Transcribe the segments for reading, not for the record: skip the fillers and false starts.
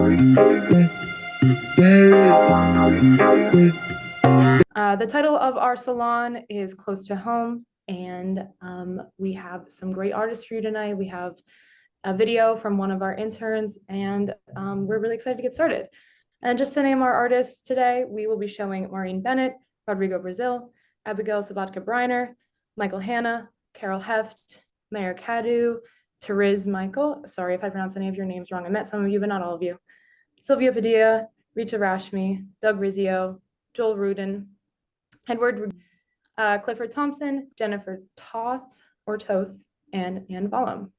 The title of our salon is Close to Home, and we have some great artists for you tonight. We have a video from one of our interns, and we're really excited to get started. And just to name our artists today, we will be showing Maureen Bennett, Rodrigo Brasil, Abigail Sabatka Briner, Michael Hanna, Carol Heft, Mayor Cadu, Therese Michael. Sorry if I pronounced any of your names wrong. I met some of you, but not all of you. Sylvia Padilla, Rita Rashmi, Doug Rizzio, Joel Rudin, Edward, Clifford Thompson, Jennifer Toth, and Ann Vollum.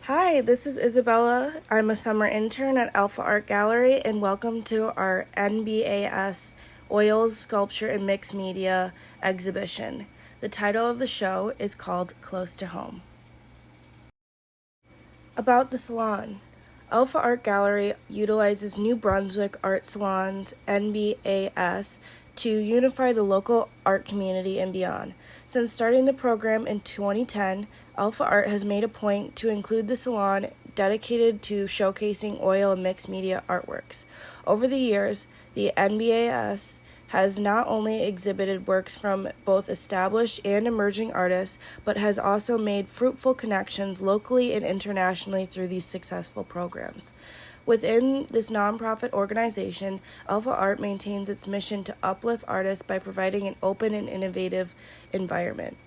Hi, this is Isabella. I'm a summer intern at Alfa Art Gallery, and welcome to our NBAS Oils, Sculpture, and Mixed Media exhibition. The title of the show is called Close to Home. About the salon. Alfa Art Gallery utilizes New Brunswick Art Salon's NBAS to unify the local art community and beyond. Since starting the program in 2010, Alfa Art has made a point to include the salon dedicated to showcasing oil and mixed media artworks. Over the years, the NBAS has not only exhibited works from both established and emerging artists, but has also made fruitful connections locally and internationally through these successful programs. Within this nonprofit organization, Alfa Art maintains its mission to uplift artists by providing an open and innovative environment.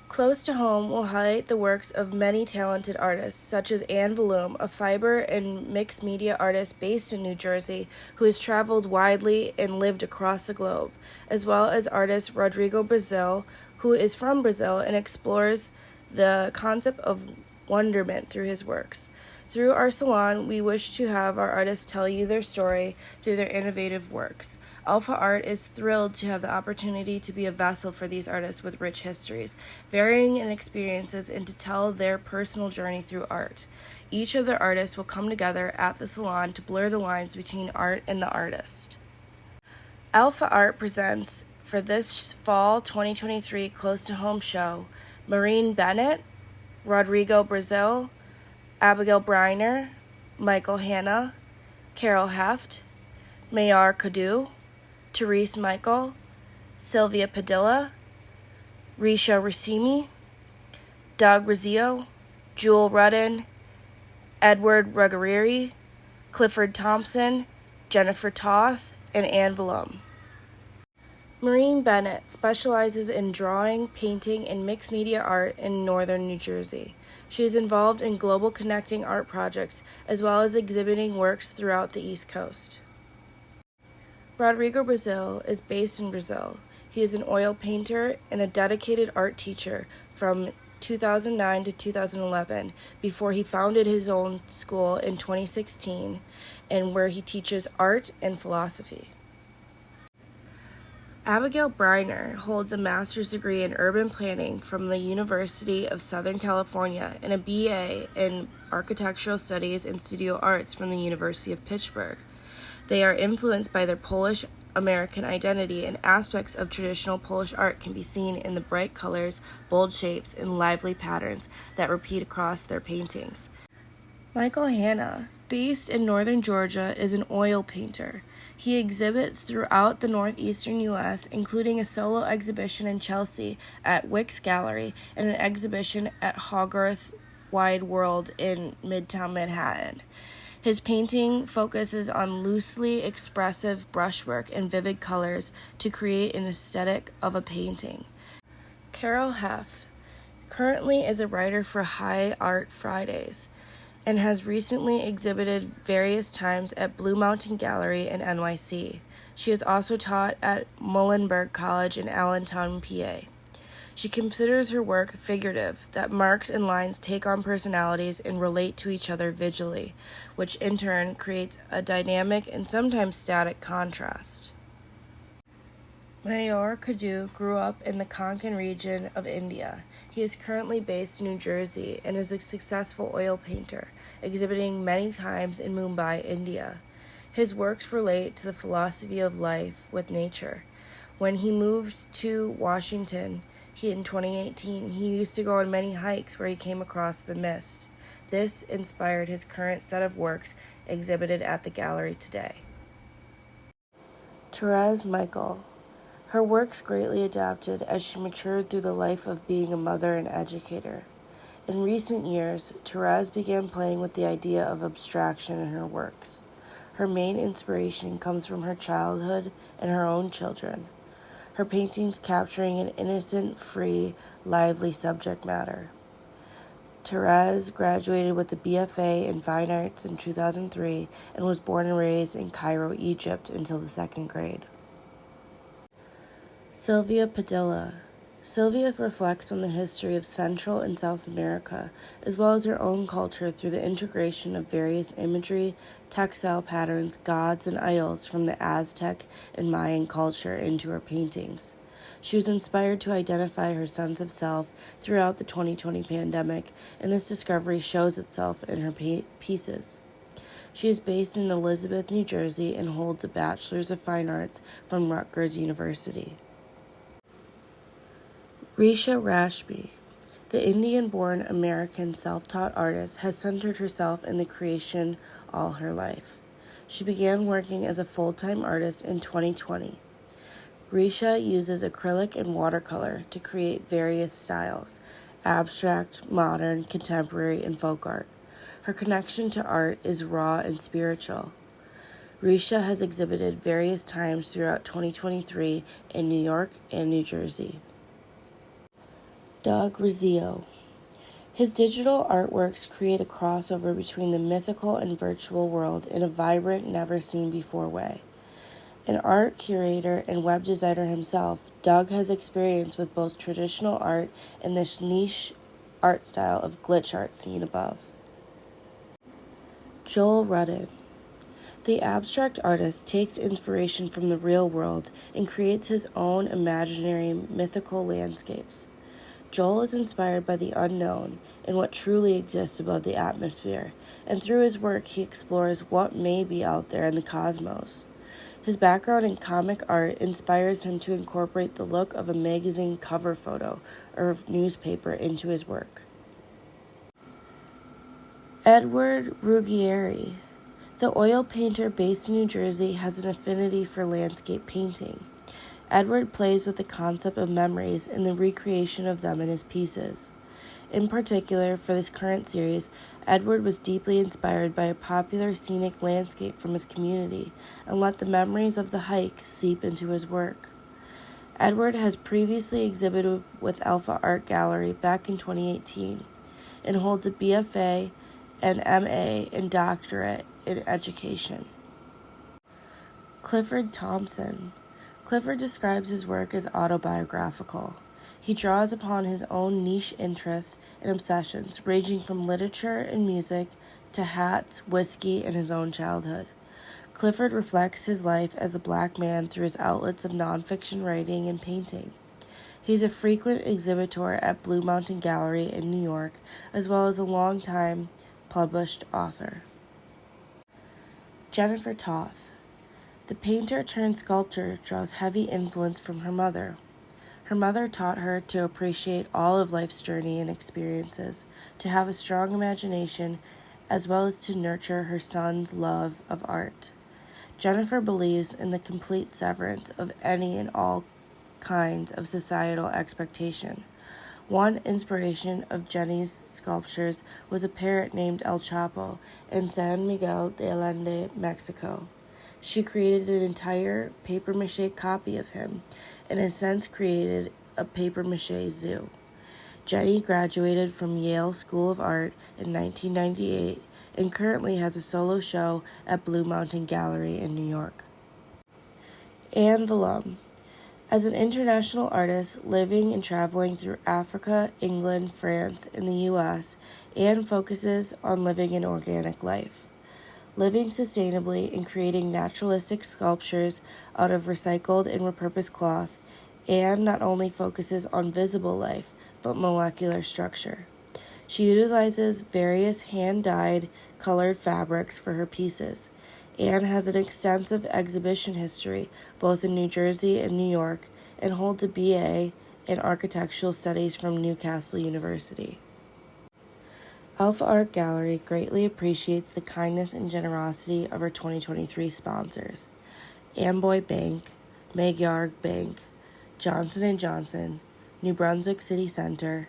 Close to Home will highlight the works of many talented artists, such as Ann Vollum, a fiber and mixed media artist based in New Jersey, who has traveled widely and lived across the globe, as well as artist Rodrigo Brasil, who is from Brazil and explores the concept of wonderment through his works. Through our salon, we wish to have our artists tell you their story through their innovative works. Alfa Art is thrilled to have the opportunity to be a vessel for these artists with rich histories, varying in experiences, and to tell their personal journey through art. Each of the artists will come together at the salon to blur the lines between art and the artist. Alfa Art presents, for this fall 2023 Close to Home show, Maureen Bennett, Rodrigo Brasil, Abigail Briner, Michael Hanna, Carol Heft, Mayor Cadu, Therese Michael, Sylvia Padilla, Risha Racimi, Doug Rizzio, Joel Rudin, Edward Ruggieri, Clifford Thompson, Jennifer Toth, and Ann Vollum. Maureen Bennett specializes in drawing, painting, and mixed media art in northern New Jersey. She is involved in global connecting art projects, as well as exhibiting works throughout the East Coast. Rodrigo Brasil is based in Brazil. He is an oil painter and a dedicated art teacher from 2009 to 2011, before he founded his own school in 2016, and where he teaches art and philosophy. Abigail Briner holds a master's degree in urban planning from the University of Southern California and a BA in architectural studies and studio arts from the University of Pittsburgh. They are influenced by their Polish American identity, and aspects of traditional Polish art can be seen in the bright colors, bold shapes, and lively patterns that repeat across their paintings. Michael Hanna, based in northern Georgia, is an oil painter. He exhibits throughout the northeastern U.S., including a solo exhibition in Chelsea at Wicks Gallery and an exhibition at Hogarth Wide World in Midtown Manhattan. His painting focuses on loosely expressive brushwork and vivid colors to create an aesthetic of a painting. Carol Heft currently is a writer for High Art Fridays and has recently exhibited various times at Blue Mountain Gallery in NYC. She has also taught at Muhlenberg College in Allentown, PA. She considers her work figurative, that marks and lines take on personalities and relate to each other visually, which in turn creates a dynamic and sometimes static contrast. Mayor Cadu grew up in the Konkan region of India. He is currently based in New Jersey and is a successful oil painter, exhibiting many times in Mumbai, India. His works relate to the philosophy of life with nature. When he moved to Washington, in 2018, he used to go on many hikes where he came across the mist. This inspired his current set of works exhibited at the gallery today. Therese Michael. Her works greatly adapted as she matured through the life of being a mother and educator. In recent years, Therese began playing with the idea of abstraction in her works. Her main inspiration comes from her childhood and her own children, her paintings capturing an innocent, free, lively subject matter. Therese graduated with a BFA in Fine Arts in 2003 and was born and raised in Cairo, Egypt until the second grade. Sylvia Padilla. Sylvia reflects on the history of Central and South America, as well as her own culture through the integration of various imagery, textile patterns, gods, and idols from the Aztec and Mayan culture into her paintings. She was inspired to identify her sense of self throughout the 2020 pandemic, and this discovery shows itself in her pieces. She is based in Elizabeth, New Jersey, and holds a Bachelor's of Fine Arts from Rutgers University. Risha Rashmi. The Indian-born American self-taught artist has centered herself in the creation all her life. She began working as a full-time artist in 2020. Risha uses acrylic and watercolor to create various styles: abstract, modern, contemporary, and folk art. Her connection to art is raw and spiritual. Risha has exhibited various times throughout 2023 in New York and New Jersey. Doug Rizzio. His digital artworks create a crossover between the mythical and virtual world in a vibrant, never-seen-before way. An art curator and web designer himself, Doug has experience with both traditional art and this niche art style of glitch art seen above. Joel Rudden. The abstract artist takes inspiration from the real world and creates his own imaginary mythical landscapes. Joel is inspired by the unknown and what truly exists above the atmosphere, and through his work he explores what may be out there in the cosmos. His background in comic art inspires him to incorporate the look of a magazine cover photo or newspaper into his work. Edward Ruggieri. The oil painter based in New Jersey has an affinity for landscape painting. Edward plays with the concept of memories and the recreation of them in his pieces. In particular, for this current series, Edward was deeply inspired by a popular scenic landscape from his community and let the memories of the hike seep into his work. Edward has previously exhibited with Alfa Art Gallery back in 2018 and holds a BFA, an MA, and doctorate in education. Clifford Thompson. Clifford describes his work as autobiographical. He draws upon his own niche interests and obsessions, ranging from literature and music to hats, whiskey, and his own childhood. Clifford reflects his life as a black man through his outlets of nonfiction writing and painting. He's a frequent exhibitor at Blue Mountain Gallery in New York, as well as a long-time published author. Jennifer Toth. The painter-turned-sculptor draws heavy influence from her mother. Her mother taught her to appreciate all of life's journey and experiences, to have a strong imagination, as well as to nurture her son's love of art. Jennifer believes in the complete severance of any and all kinds of societal expectation. One inspiration of Jenny's sculptures was a parrot named El Chapo in San Miguel de Allende, Mexico. She created an entire papier-mâché copy of him and has since created a papier-mâché zoo. Jenny graduated from Yale School of Art in 1998 and currently has a solo show at Blue Mountain Gallery in New York. Ann Vollum. As an international artist living and traveling through Africa, England, France, and the U.S., Ann focuses on living an organic life. Living sustainably and creating naturalistic sculptures out of recycled and repurposed cloth, Ann not only focuses on visible life, but molecular structure. She utilizes various hand-dyed, colored fabrics for her pieces. Ann has an extensive exhibition history, both in New Jersey and New York, and holds a BA in Architectural Studies from Newcastle University. Alfa Art Gallery greatly appreciates the kindness and generosity of our 2023 sponsors: Amboy Bank, Magyar Bank, Johnson & Johnson, New Brunswick City Center,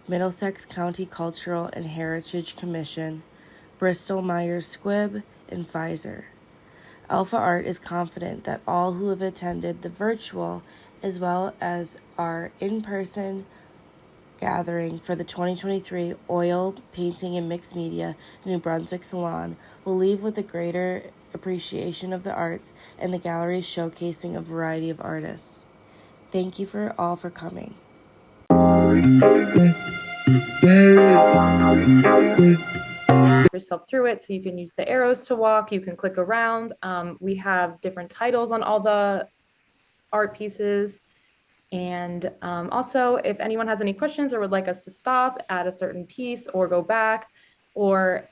Middlesex County Cultural and Heritage Commission, Bristol Myers Squibb, and Pfizer. Alpha Art is confident that all who have attended the virtual as well as our in-person gathering for the 2023 Oil, Painting, and Mixed Media New Brunswick Salon will leave with a greater appreciation of the arts and the gallery's showcasing a variety of artists. Thank you all for coming. Yourself through it, so you can use the arrows to walk, you can click around. We have different titles on all the art pieces. And also, if anyone has any questions or would like us to stop at a certain piece or go back, or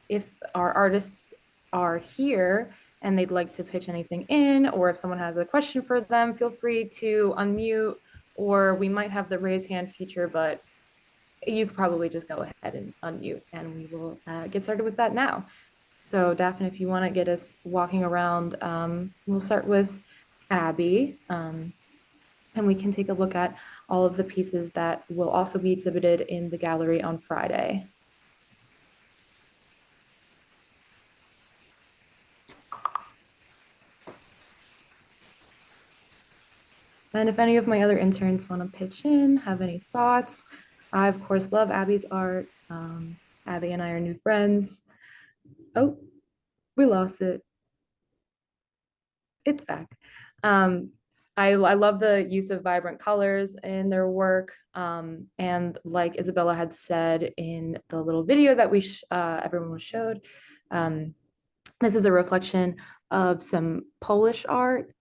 if our artists are here and they'd like to pitch anything in, or if someone has a question for them, feel free to unmute, or we might have the raise hand feature, but you could probably just go ahead and unmute, and we will get started with that now. So Daphne, if you want to get us walking around, we'll start with Abby. And we can take a look at all of the pieces that will also be exhibited in the gallery on Friday. And if any of my other interns want to pitch in, have any thoughts, I of course love Abby's art. Abby and I are new friends. Oh, we lost it. It's back. I love the use of vibrant colors in their work. And like Isabella had said in the little video that everyone was showed, this is a reflection of some Polish art,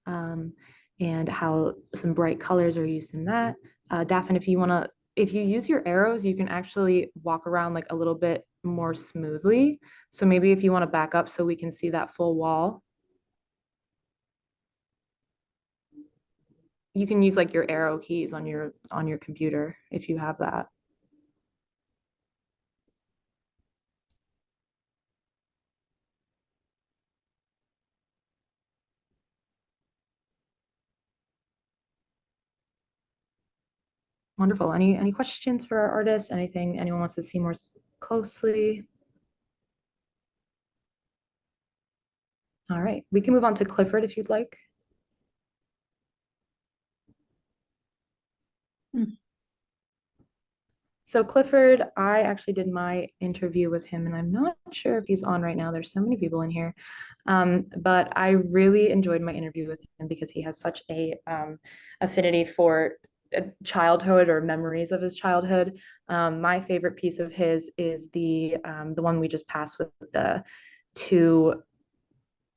and how some bright colors are used in that. Daphne, if you use your arrows, you can actually walk around like a little bit more smoothly. So maybe if you want to back up so we can see that full wall. You can use like your arrow keys on your computer if you have that. Wonderful. Any questions for our artists? Anything anyone wants to see more closely? All right, we can move on to Clifford if you'd like. So Clifford, I actually did my interview with him, and I'm not sure if he's on right now. There's so many people in here. But I really enjoyed my interview with him because he has such a affinity for childhood or memories of his childhood. My favorite piece of his is the one we just passed with the two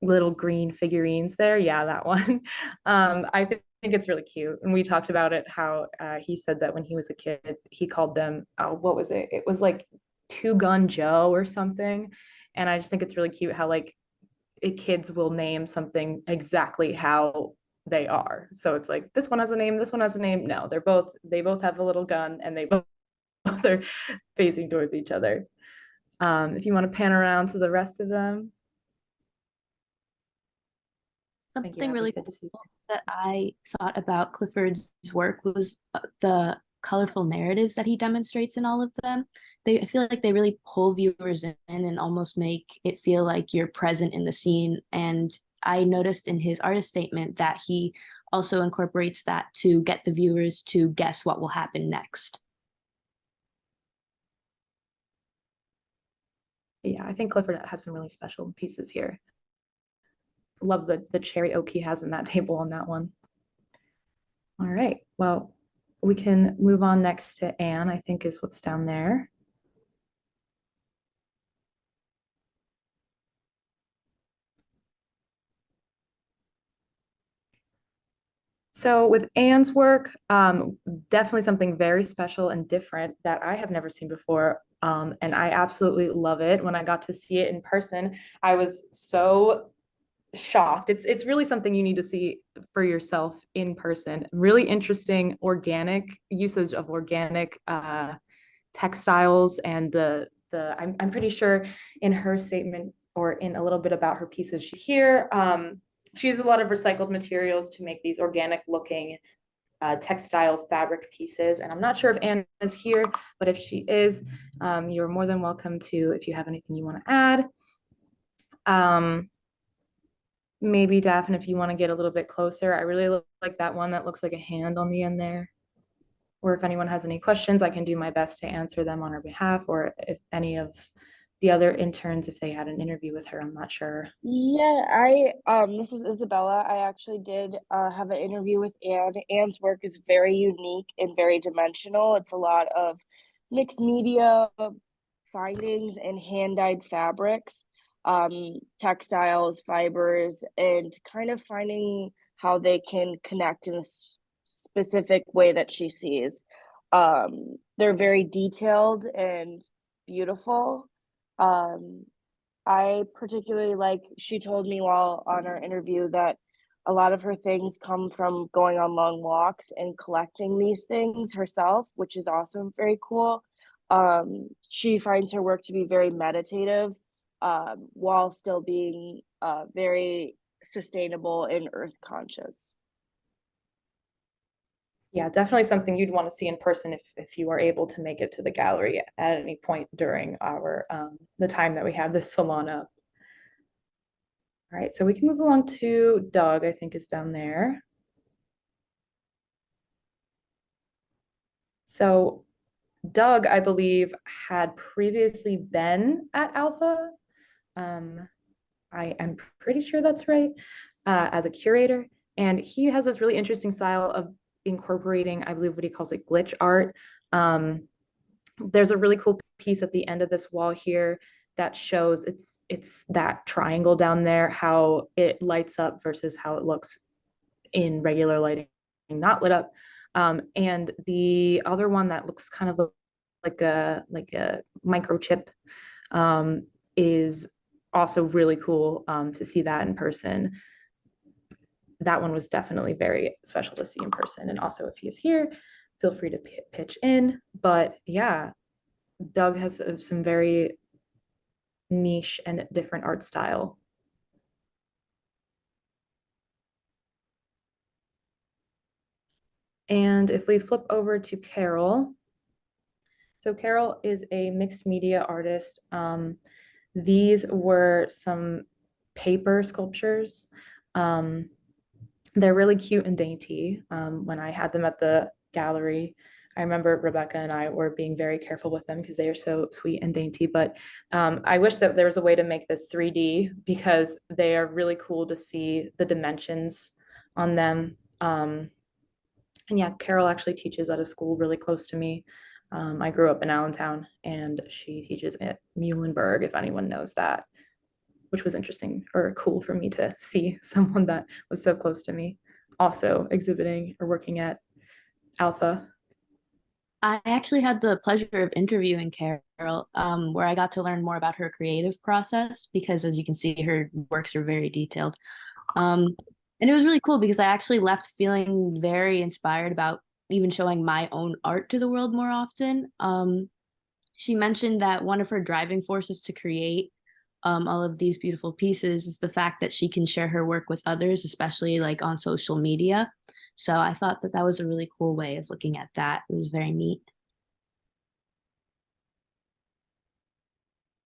little green figurines there. Yeah, that one. I think it's really cute. And we talked about it, how he said that when he was a kid, he called them, what was it? It was like Two Gun Joe or something. And I just think it's really cute how like kids will name something exactly how they are. So it's like, this one has a name, this one has a name. No, they both have a little gun, and they both are facing towards each other. If you want to pan around to the rest of them. Something really cool that I thought about Clifford's work was the colorful narratives that he demonstrates in all of them. I feel like they really pull viewers in and almost make it feel like you're present in the scene. And I noticed in his artist statement that he also incorporates that to get the viewers to guess what will happen next. Yeah, I think Clifford has some really special pieces here. Love the cherry oak he has in that table on that one. All right, well, we can move on next to Anne, I think is what's down there. So with Anne's work, definitely something very special and different that I have never seen before. And I absolutely love it. When I got to see it in person, I was so shocked. It's really something you need to see for yourself in person. Really interesting organic usage of organic textiles and the I'm pretty sure in her statement or in a little bit about her pieces here, she uses a lot of recycled materials to make these organic looking textile fabric pieces. And I'm not sure if Ann is here, but if she is, you're more than welcome to, if you have anything you want to add. Maybe Daphne, if you want to get a little bit closer, I really like that one that looks like a hand on the end there. Or if anyone has any questions, I can do my best to answer them on her behalf, or if any of the other interns, if they had an interview with her, I'm not sure. Yeah, this is Isabella. I actually did have an interview with Ann. Ann's work is very unique and very dimensional. It's a lot of mixed media findings and hand-dyed fabrics, textiles, fibers, and kind of finding how they can connect in a specific way that she sees. They're very detailed and beautiful. I particularly like, she told me while on our interview that a lot of her things come from going on long walks and collecting these things herself, which is also very cool. She finds her work to be very meditative, while still being very sustainable and earth conscious. Yeah, definitely something you'd want to see in person if you are able to make it to the gallery at any point during our the time that we have this salon up. All right, so we can move along to Doug, I think is down there. So Doug, I believe, had previously been at Alpha. I am pretty sure that's right, as a curator. And he has this really interesting style of incorporating, I believe what he calls it, glitch art. There's a really cool piece at the end of this wall here that shows it's that triangle down there, how it lights up versus how it looks in regular lighting, not lit up. And the other one that looks kind of like a microchip is also really cool to see that in person. That one was definitely very special to see in person. And also, if he is here, feel free to pitch in. But yeah, Doug has some very niche and different art style. And if we flip over to Carol, so Carol is a mixed media artist. These were some paper sculptures. They're really cute and dainty. When I had them at the gallery, I remember Rebecca and I were being very careful with them because they are so sweet and dainty. But I wish that there was a way to make this 3D because they are really cool to see the dimensions on them. And yeah, Carol actually teaches at a school really close to me. I grew up in Allentown and she teaches at Muhlenberg, if anyone knows that, which was interesting or cool for me to see someone that was so close to me also exhibiting or working at Alpha. I actually had the pleasure of interviewing Carol, where I got to learn more about her creative process because, as you can see, her works are very detailed. And it was really cool because I actually left feeling very inspired about even showing my own art to the world more often. She mentioned that one of her driving forces to create all of these beautiful pieces is the fact that she can share her work with others, especially like on social media. So I thought that that was a really cool way of looking at that. It was very neat.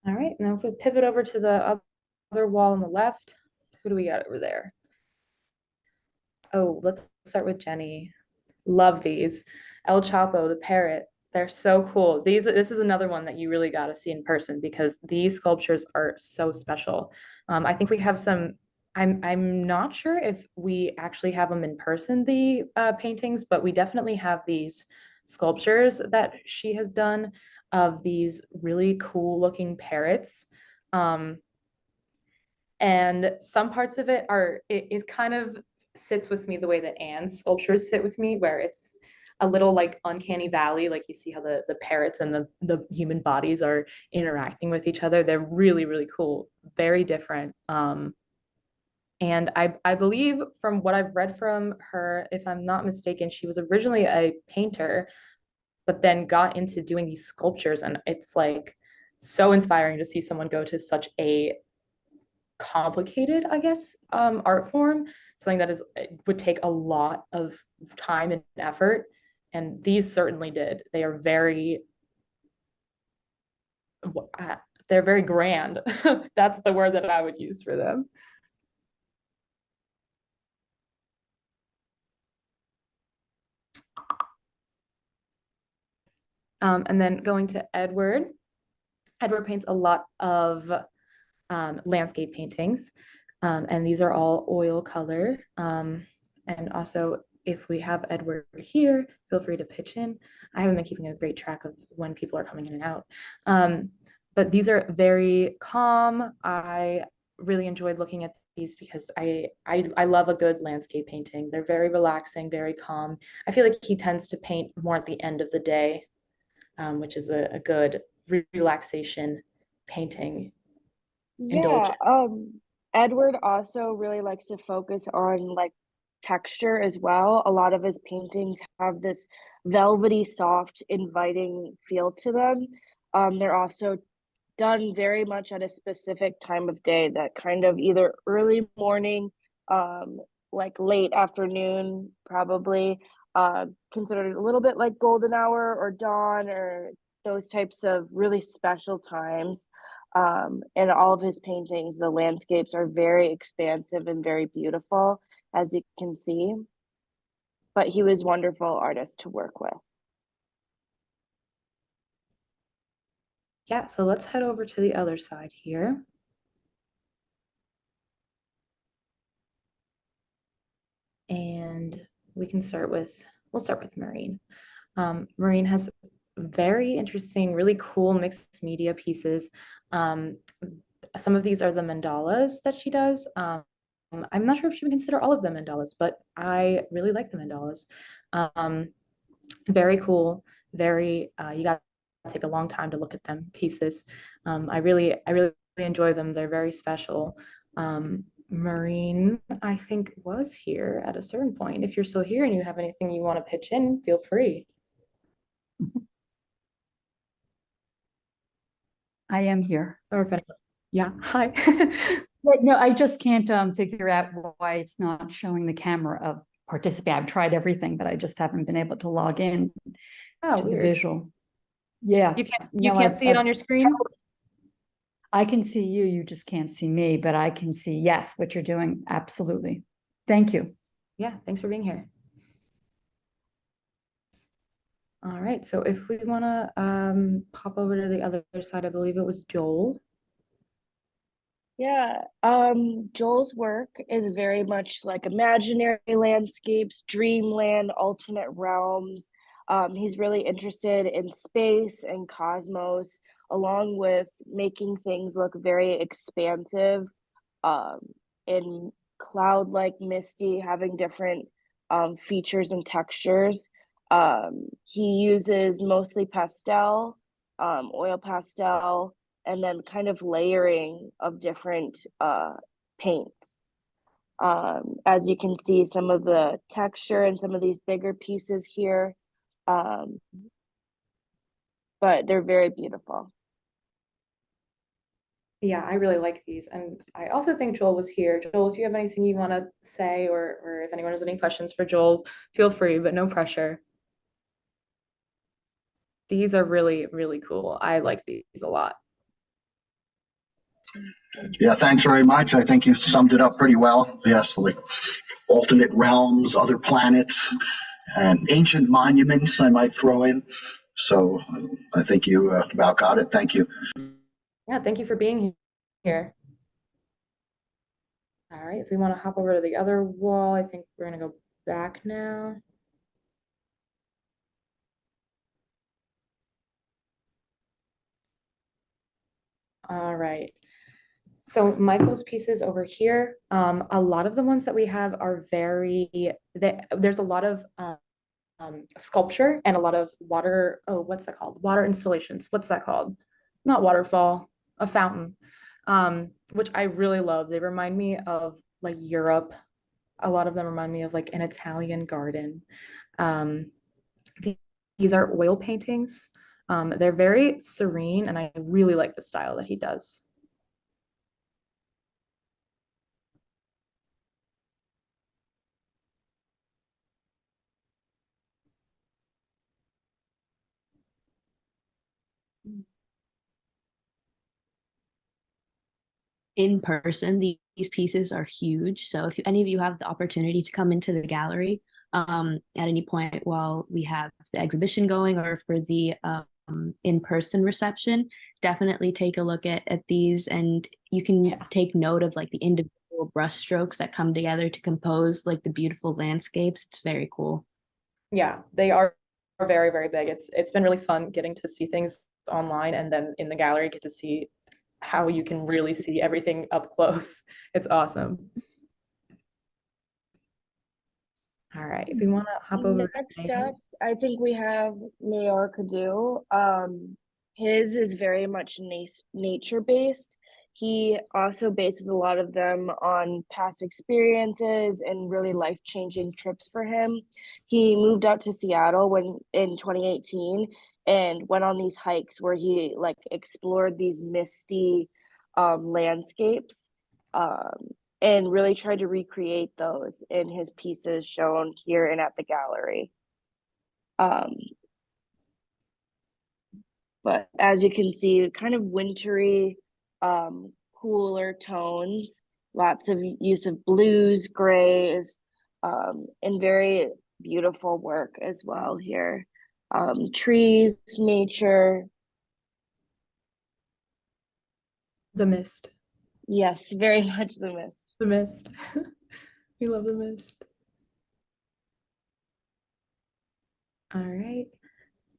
All right, now if we pivot over to the other wall on the left, who do we got over there? Oh, let's start with Jenny. Love these. El Chapo, the parrot. They're so cool. This is another one that you really got to see in person because these sculptures are so special. I think we have some. I'm not sure if we actually have them in person, the paintings, but we definitely have these sculptures that she has done of these really cool looking parrots. And some parts of it are it kind of sits with me the way that Ann's sculptures sit with me, where it's a little like uncanny valley, like you see how the parrots and the human bodies are interacting with each other. They're really, really cool, very different. And I believe from what I've read from her, if I'm not mistaken, she was originally a painter, but then got into doing these sculptures, and it's like so inspiring to see someone go to such a complicated, I guess, art form, something that would take a lot of time and effort. And these certainly did. They are they're very grand. That's the word that I would use for them. And then going to Edward. Edward paints a lot of landscape paintings, and these are all oil color. And also, if we have Edward here, feel free to pitch in. I haven't been keeping a great track of when people are coming in and out. But these are very calm. I really enjoyed looking at these because I love a good landscape painting. They're very relaxing, very calm. I feel like he tends to paint more at the end of the day, which is a good relaxation painting. Yeah, Edward also really likes to focus on like texture as well. A lot of his paintings have this velvety, soft, inviting feel to them. They're also done very much at a specific time of day, that kind of either early morning, like late afternoon, probably, considered a little bit like golden hour or dawn or those types of really special times. And all of his paintings, the landscapes are very expansive and very beautiful, as you can see. But he was a wonderful artist to work with. Yeah, so let's head over to the other side here. And we'll start with Marine. Marine has very interesting, really cool mixed media pieces. Some of these are the mandalas that she does. I'm not sure if she would consider all of them mandalas, but I really like the mandalas. Very cool, very, you got to take a long time to look at them pieces. I really enjoy them. They're very special. Marine, I think, was here at a certain point. If you're still here and you have anything you want to pitch in, feel free. I am here. Or if anyone, yeah, hi. No, I just can't figure out why it's not showing the camera of participate. I've tried everything, but I just haven't been able to log in to the visual. Yeah. You can't see it on your screen? I can see you, you just can't see me, but I can see, yes, what you're doing. Absolutely. Thank you. Yeah, thanks for being here. All right, so if we want to pop over to the other side, I believe it was Joel. Yeah, Joel's work is very much like imaginary landscapes, dreamland, alternate realms. He's really interested in space and cosmos, along with making things look very expansive, in cloud-like, misty, having different features and textures. He uses mostly pastel, oil pastel, and then kind of layering of different paints. As you can see, some of the texture and some of these bigger pieces here, but they're very beautiful. Yeah, I really like these. And I also think Joel was here. Joel, if you have anything you want to say, or if anyone has any questions for Joel, feel free, but no pressure. These are really, really cool. I like these a lot. Yeah, thanks very much. I think you summed it up pretty well. Yes, like alternate realms, other planets, and ancient monuments I might throw in. So I think you about got it. Thank you. Yeah, thank you for being here. All right, if we want to hop over to the other wall, I think we're going to go back now. All right. So Michael's pieces over here, a lot of the ones that we have are there's a lot of sculpture and a lot of water. Oh, what's that called? Water installations. What's that called? Not waterfall, a fountain, which I really love. They remind me of like Europe. A lot of them remind me of like an Italian garden. These are oil paintings. They're very serene, and I really like the style that he does. In person, these pieces are huge. So if any of you have the opportunity to come into the gallery at any point while we have the exhibition going or for the in-person reception, definitely take a look at these, and you can take note of like the individual brush strokes that come together to compose like the beautiful landscapes. It's very cool. Yeah, they are very, very big. It's been really fun getting to see things online, and then in the gallery get to see how you can really see everything up close. It's awesome. All right, if we want to hop over. Next up, I think we have Mayor Cadu. His is very much nature-based. He also bases a lot of them on past experiences and really life-changing trips for him. He moved out to Seattle in 2018 and went on these hikes where he like explored these misty landscapes. And really tried to recreate those in his pieces shown here and at the gallery. But as you can see, kind of wintry, cooler tones, lots of use of blues, grays, and very beautiful work as well here. Trees, nature. The mist. Yes, very much the mist. The mist. We love the mist. All right.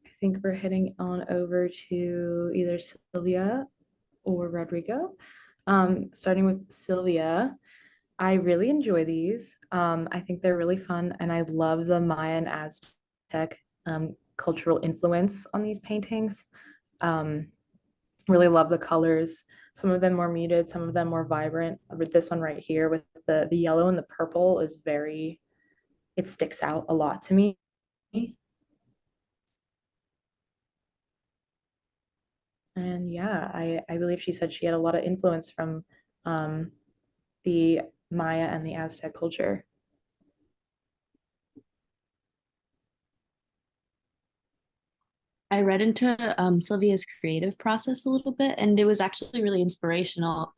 I think we're heading on over to either Sylvia or Rodrigo. Starting with Sylvia, I really enjoy these. I think they're really fun, and I love the Maya and Aztec cultural influence on these paintings. Really love the colors. Some of them more muted, some of them more vibrant. This one right here with the yellow and the purple is very, it sticks out a lot to me. And yeah, I believe she said she had a lot of influence from the Maya and the Aztec culture. I read into Sylvia's creative process a little bit, and it was actually really inspirational.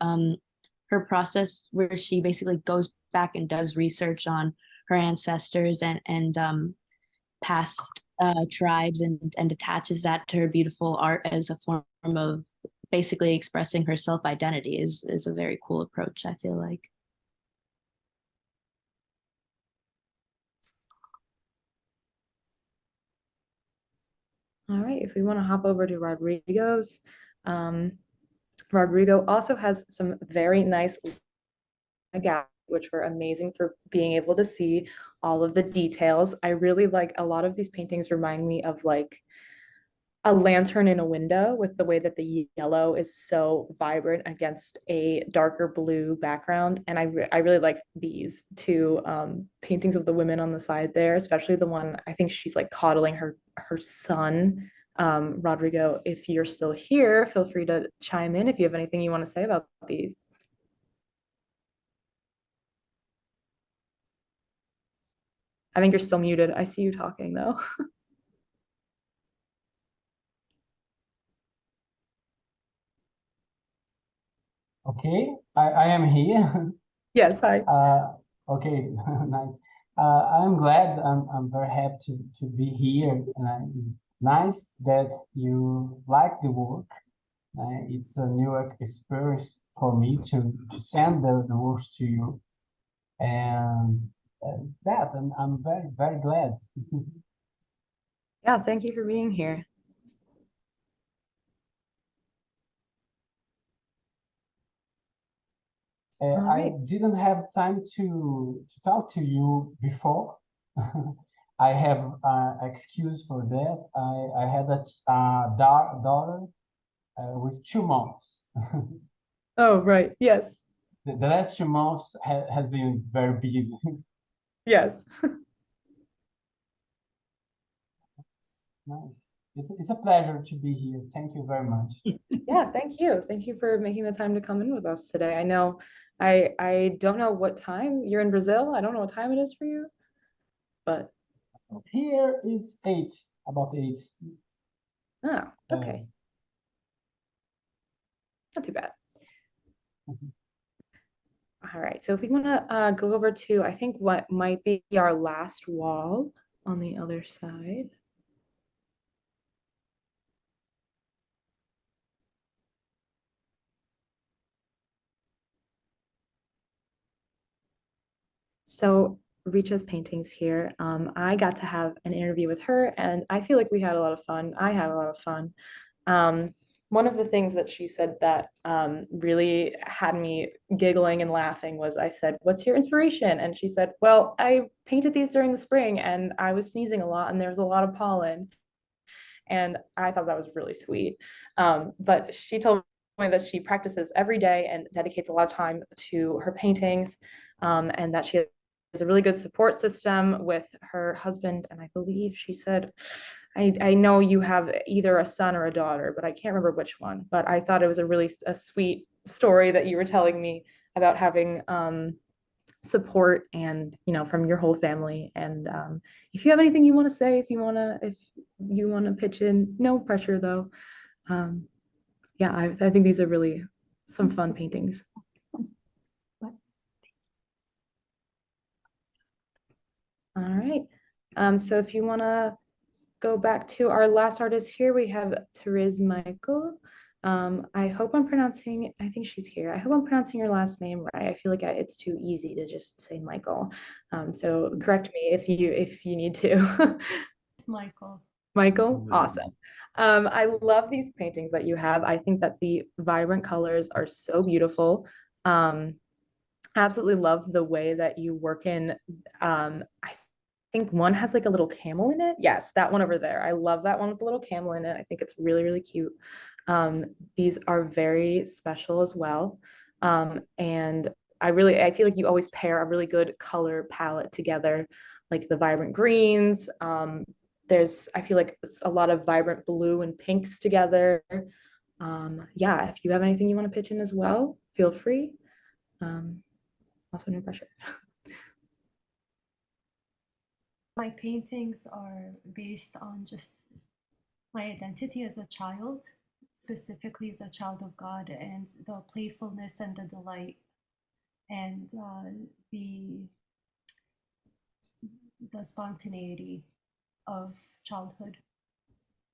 Her process where she basically goes back and does research on her ancestors and past tribes and attaches that to her beautiful art as a form of basically expressing her self-identity is a very cool approach, I feel like. All right, if we want to hop over to Rodrigo's, Rodrigo also has some very nice gaps, which were amazing for being able to see all of the details. I really like a lot of these paintings remind me of like a lantern in a window with the way that the yellow is so vibrant against a darker blue background. And I really like these two paintings of the women on the side there, especially the one, I think she's like coddling her son. Rodrigo, if you're still here, feel free to chime in if you have anything you want to say about these. I think you're still muted. I see you talking though. Okay, I am here. Yes, hi. Okay, nice. I'm glad. I'm very happy to be here. It's nice that you like the work. It's a new experience for me to send the works to you, and it's that, and I'm very, very glad. Yeah, thank you for being here. I didn't have time to talk to you before. I have excuse for that. I had a daughter with 2 months. Oh, right. Yes. The last 2 months has been very busy. Yes. Nice. it's a pleasure to be here. Thank you very much. Yeah, thank you. Thank you for making the time to come in with us today. I know I don't know what time you're in Brazil. I don't know what time it is for you, but Here is 8, about 8. oh, okay. Not too bad. Mhm. All right, so if we want to go over to, I think what might be our last wall on the other side. So Richa's paintings here. I got to have an interview with her, and I feel like we had a lot of fun. I had a lot of fun. One of the things that she said that really had me giggling and laughing was I said, "What's your inspiration?" And she said, "Well, I painted these during the spring, and I was sneezing a lot, and there was a lot of pollen." And I thought that was really sweet. But she told me that she practices every day and dedicates a lot of time to her paintings, and that she has a really good support system with her husband. And I believe she said, I know you have either a son or a daughter, but I can't remember which one. But I thought it was a really sweet story that you were telling me about having support and from your whole family. And if you have anything you want to say, if you want to pitch in, no pressure though. Yeah, I think these are really some fun paintings. All right, so if you want to go back to our last artist here, we have Therese Michael. I hope I'm pronouncing, I think she's here. I hope I'm pronouncing your last name right. I feel like it's too easy to just say Michael. So correct me if you need to. It's Michael. Michael, awesome. I love these paintings that you have. I think that the vibrant colors are so beautiful. Absolutely love the way that you work in, I think one has like a little camel in it. Yes, that one over there. I love that one with the little camel in it. I think it's really, really cute. These are very special as well. And I feel like you always pair a really good color palette together, like the vibrant greens. I feel like it's a lot of vibrant blue and pinks together. Yeah, if you have anything you want to pitch in as well, feel free. Also no pressure. My paintings are based on just my identity as a child, specifically as a child of God, and the playfulness and the delight and the spontaneity of childhood,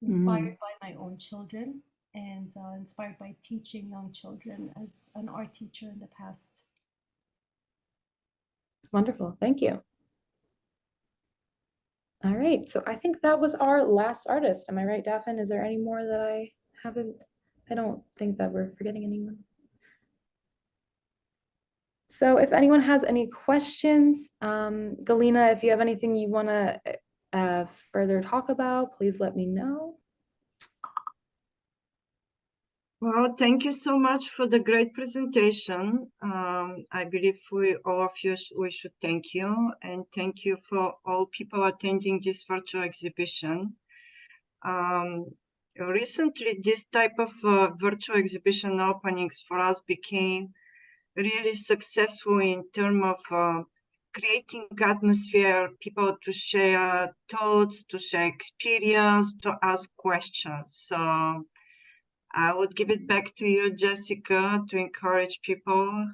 inspired by my own children and inspired by teaching young children as an art teacher in the past. Wonderful, thank you. All right, so I think that was our last artist. Am I right, Daphne? Is there any more that I haven't? I don't think that we're forgetting anyone. So if anyone has any questions, Galina, if you have anything you want to further talk about, please let me know. Well, thank you so much for the great presentation. I believe all of you, we should thank you, and thank you for all people attending this virtual exhibition. Recently, this type of virtual exhibition openings for us became really successful in terms of creating atmosphere, people to share thoughts, to share experience, to ask questions. So I would give it back to you, Jessica, to encourage people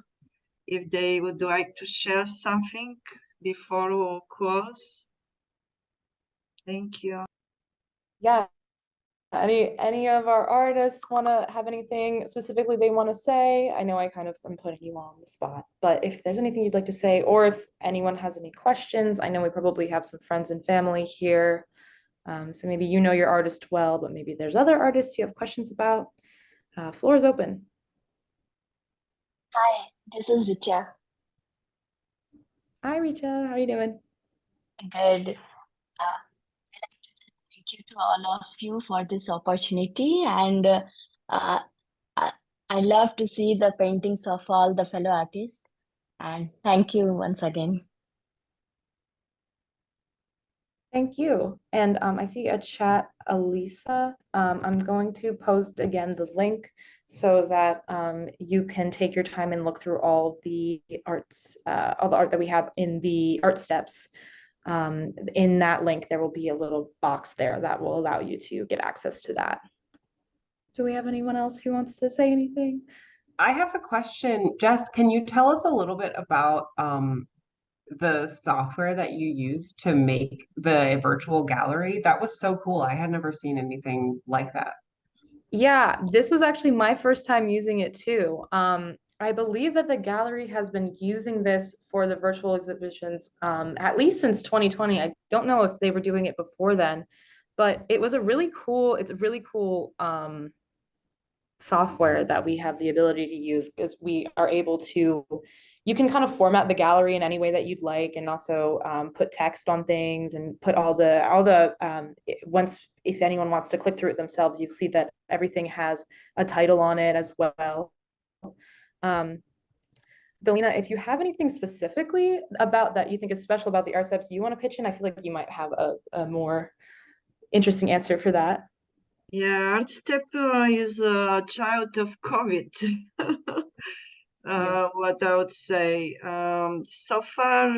if they would like to share something before we close. Thank you. Yeah, any of our artists want to have anything specifically they want to say? I know I kind of am putting you on the spot, but if there's anything you'd like to say, or if anyone has any questions, I know we probably have some friends and family here. So maybe you know your artist well, but maybe there's other artists you have questions about. Floor is open. Hi, this is Richa. Hi, Richa. How are you doing? Good. I'd like to say thank you to all of you for this opportunity, and I, I love to see the paintings of all the fellow artists. And thank you once again. Thank you. And I see a chat, Elisa. I'm going to post again the link so that you can take your time and look through all the arts, all the art that we have in the art steps. In that link, there will be a little box there that will allow you to get access to that. Do we have anyone else who wants to say anything? I have a question. Jess, can you tell us a little bit about the software that you use to make the virtual gallery? That was so cool. I had never seen anything like that. Yeah, this was actually my first time using it too. I believe that the gallery has been using this for the virtual exhibitions at least since 2020. I don't know if they were doing it before then, but it was it's a really cool software that we have the ability to use because we are able to, you can kind of format the gallery in any way that you'd like, and also put text on things and put once, if anyone wants to click through it themselves, you see that everything has a title on it as well. Delina, if you have anything specifically about that you think is special about the art steps you want to pitch in, I feel like you might have a more interesting answer for that. Yeah, Art Step is a child of COVID. What I would say. So far,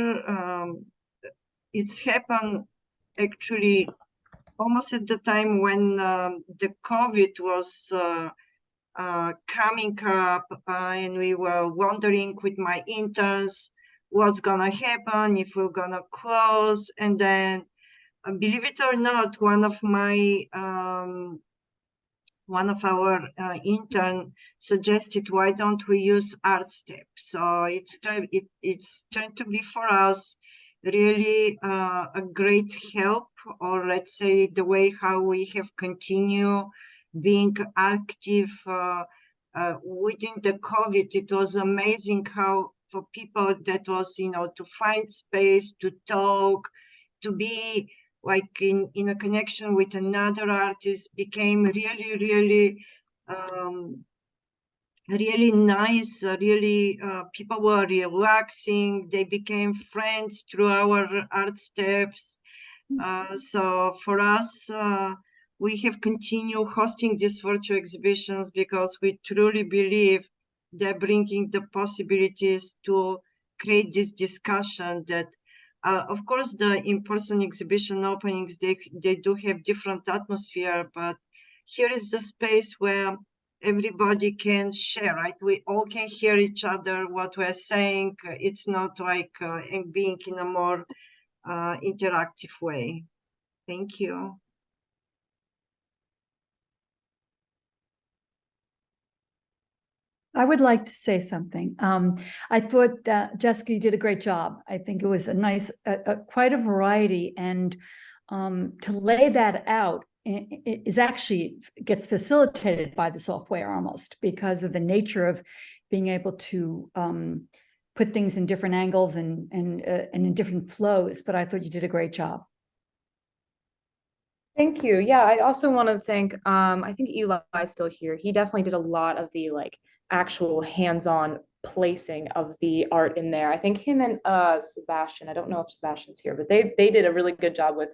it's happened actually almost at the time when the COVID was coming up, and we were wondering with my interns what's gonna happen, if we're gonna close. And then, believe it or not, one of our intern suggested, why don't we use Art Step? So it's turned to be for us really a great help, or let's say the way how we have continued being active within the COVID. It was amazing how for people that was, to find space, to talk, to be like in a connection with another artist became really, really, really nice. Really, people were relaxing. They became friends through our art steps. So for us, we have continued hosting these virtual exhibitions because we truly believe they're bringing the possibilities to create this discussion that of course, the in-person exhibition openings, they do have different atmosphere, but here is the space where everybody can share, right? We all can hear each other, what we're saying. It's not like being in a more interactive way. Thank you. I would like to say something. I thought that Jessica, you did a great job. I think it was a nice, quite a variety, and to lay that out is actually gets facilitated by the software almost because of the nature of being able to put things in different angles and in different flows. But I thought you did a great job. Thank you. Yeah, I also want to thank, I think Eli's still here. He definitely did a lot of the actual hands-on placing of the art in there. I think him and Sebastian, I don't know if Sebastian's here, but they did a really good job with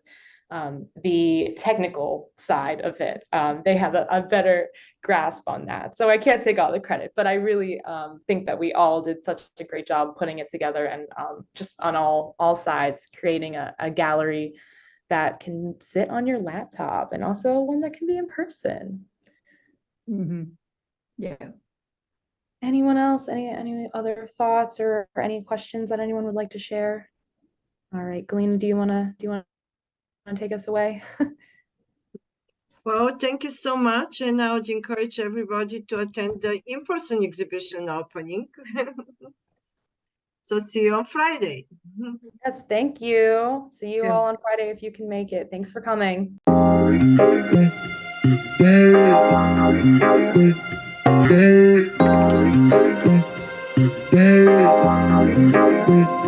the technical side of it. They have a better grasp on that. So I can't take all the credit, but I really think that we all did such a great job putting it together, and just on all sides, creating a gallery that can sit on your laptop and also one that can be in person. Mm-hmm. Yeah. Anyone else? Any other thoughts or any questions that anyone would like to share? All right, Galina, do you want to take us away? Well, thank you so much, and I would encourage everybody to attend the in-person exhibition opening. So see you on Friday. Yes, thank you. See you all on Friday if you can make it. Thanks for coming.